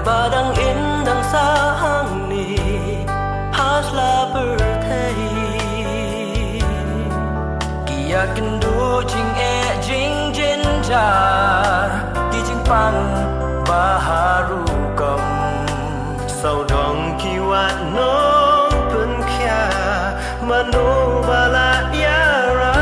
Padang indang sahang ni hasla bertei Kia kendu jing jing jenjar Ki jing pang baharu kom Sau dong kiwat nong pen kia Manu bala yara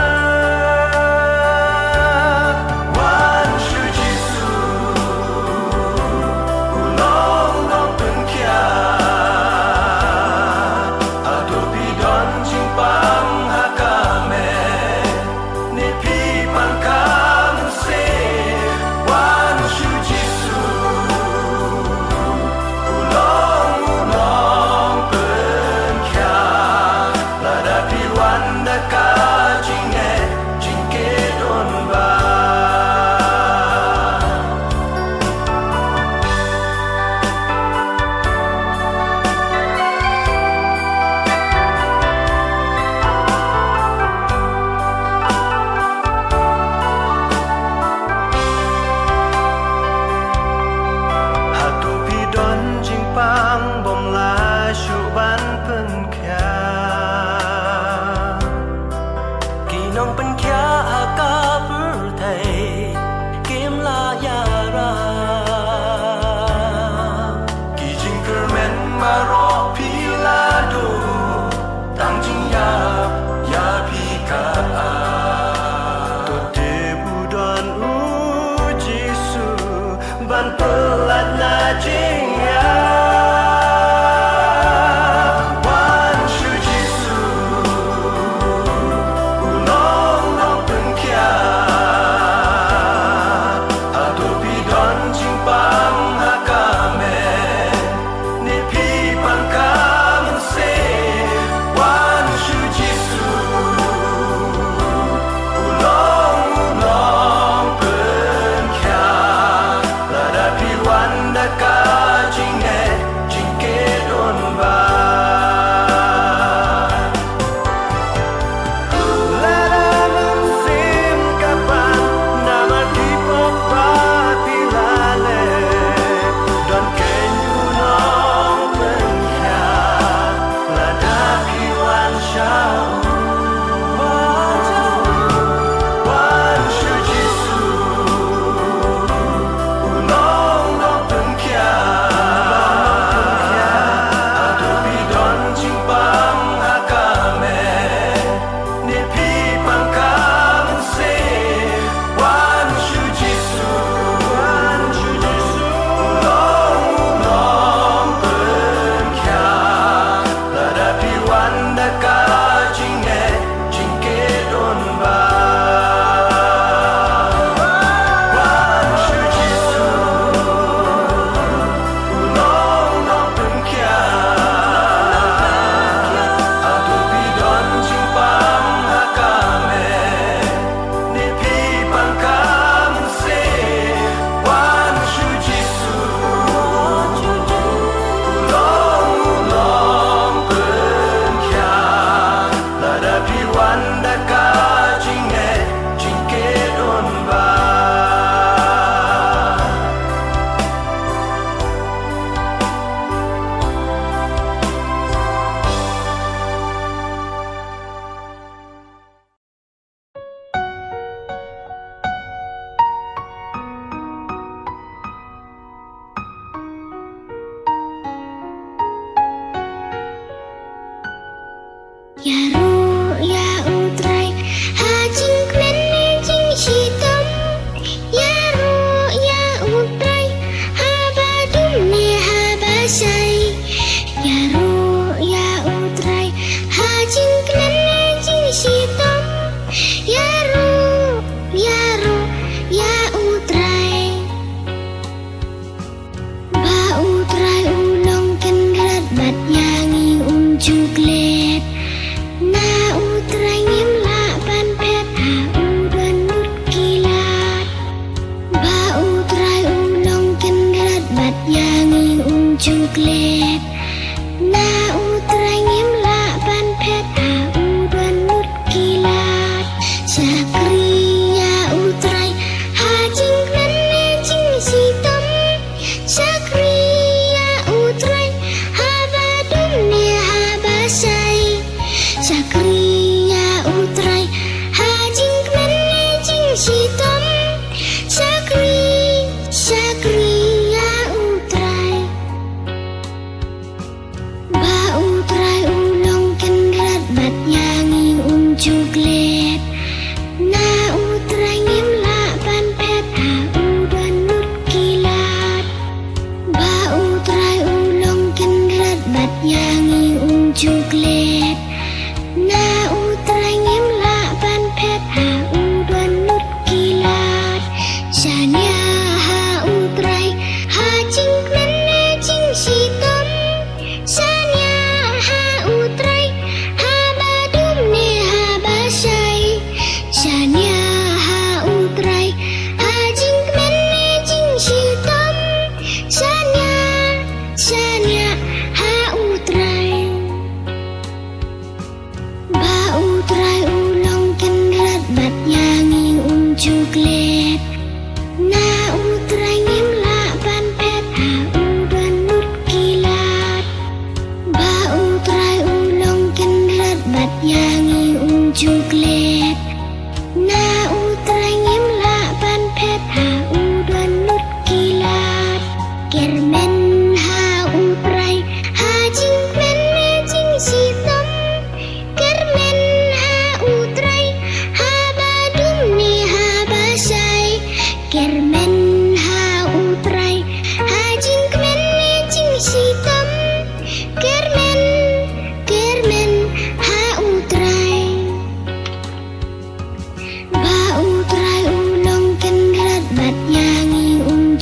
Sakri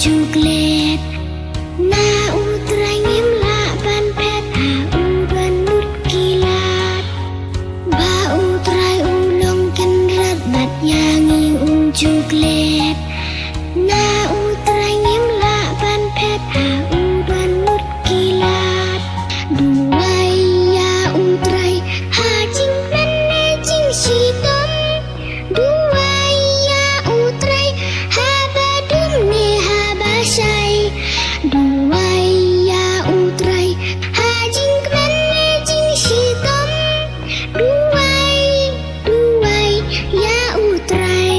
coklat na utrai ngim la ban pet ha udan nut kilat ba utrai ulong ken rat bat yangi coklat na utrai ngim la ban pet ha udan nut kilat duai ya utrai ha jing nen ne jing si tom duai ya utrai ha badum ne ha basai duai ya utrai ha jing nen ne jing si tom duai ya utrai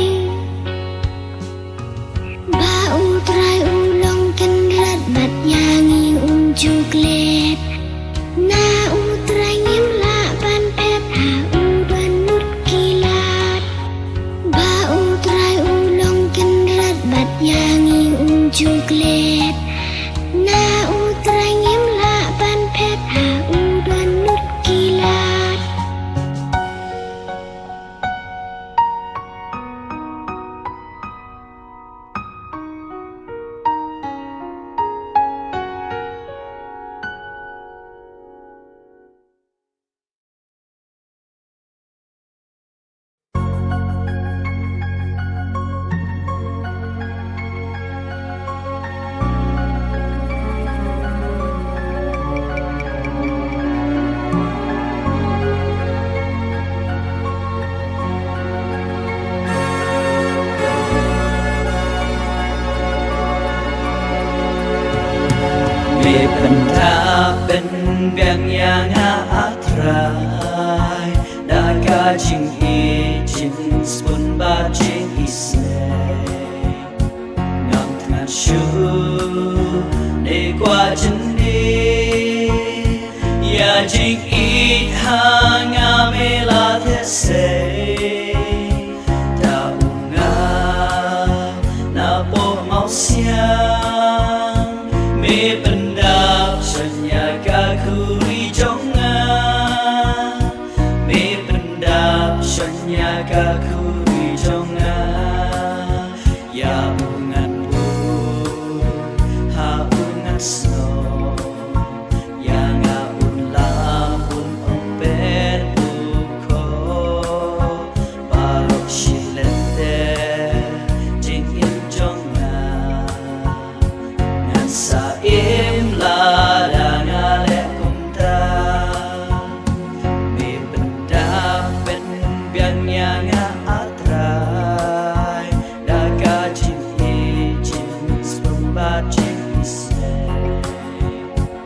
ba utrai ulong ken rat bat yangi coklat na utrai ngim la ban pet ha udan nut kilat ba utrai ulong ken rat bat yangi coklat na utrai ngim la ban pet ha udan nut kilat Benda ben biang yang atrai Daga jing i jin spun ba jing i se Ngam tengah shu ne qua chân đi Ya jing i ha nga me la thế se Da unga na po mau xiang Me pendap senyaga kuri jonga Me pendap senyaga kuri jonga Ya ungan bu ha ungan snow Ya nga un la un ompen buko Balok shilete jing in jonga Sa im la da nga le kum ta Me benda ben biang yang atrai Da ga jin e jin spumba jin se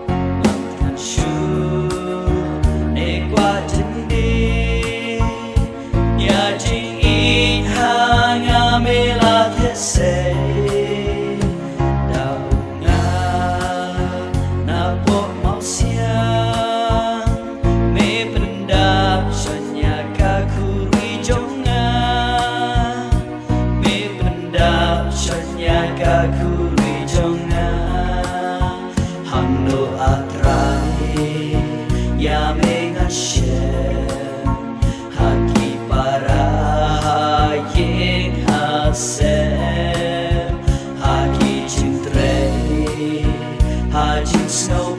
Ngam tan shu ne qua jin di Ya jin e ha nga me la thế se Kuri jonga hando atrai ya mengashem haki para ye hasem haki cintre hajin snow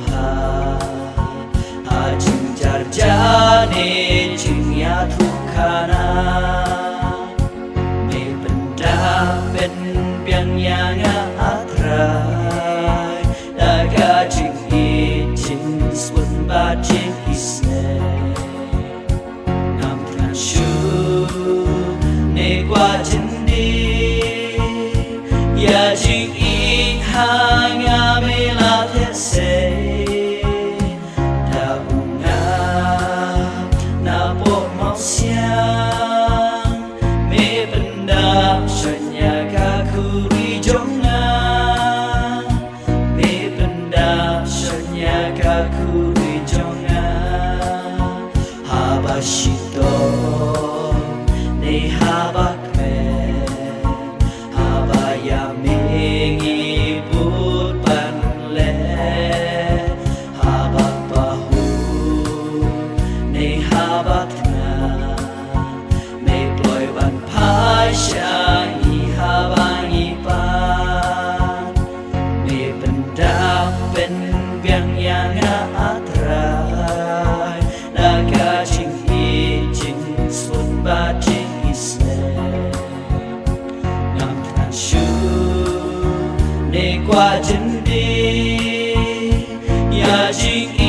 hajin jarjane jinya tukana Me benda ben biang yang atrai để qua chân đi nhà chính